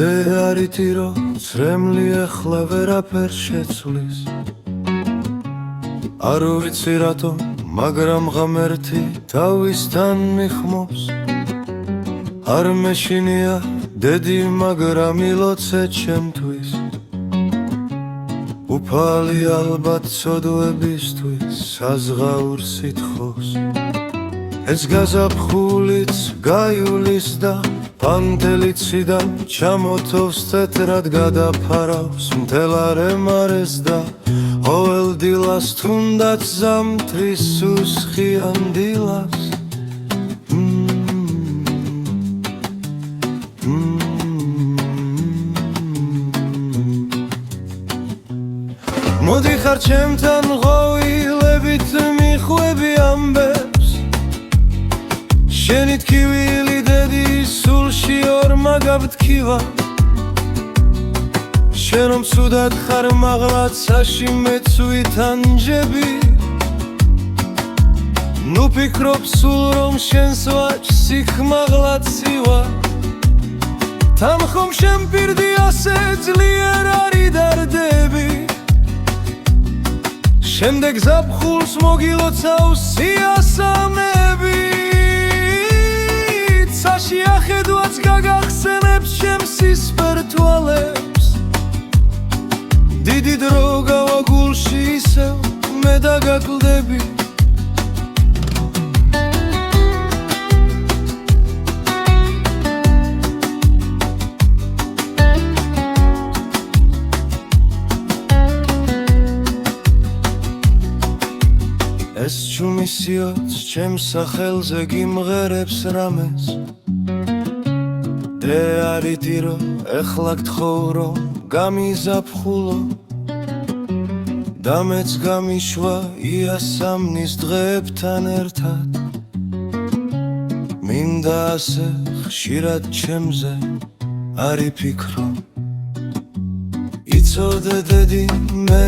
არითი რომ წრემლი ახლა ვერაფერ შეცვლის არ ვიცი რატომ მაგრამ ღამერთი თავისთან მიხმობს არ მეშინია დედი მაგრამ ილოცე ჩემთვის უფალი ალბათ ცოდვებისთვის საზღაურ სითხოს ეს გაზაფხულიც გაივლის და პანტელიციდან ჩამოთოვს თეთრად გადაფარავს მთელ არემარეს და ყოველ დილას თუნდაც ზამთრის უსხიან დილას მოდი ხარ ჩემთან ღვიძლებით მიხვები ამბებს შენი თქივილი დედი სულში ორმა გავთქივა შენ რომ ცუდად ხარ მაღლაცაში მეც ვითანჯები ნუ ფიქრობ სულ რომ შენს ვაჭს სიხმაღლაცივა თან ხომ შენ პირდი ასე ძლიერ არის დარდები შემდეგ ზაფხულს მოგილოცავს სიასამები ცაში ახედვაც გაგახსენებს ჩემს სისფერ თვალებს დიდი დრო გავა გულში ისევ მე დაგაკლდები ეს ჩუმი სიოც ჩემს სახელზე გიმღერებს რამეს არითი რომ ეხლა გთხოვრო გამიზაფხულო და მეც გამიშვა იასამნის დღეებთან ერთად მინდა ასე ხშირად ჩემზე არ იფიქრო იცოდე დედი მე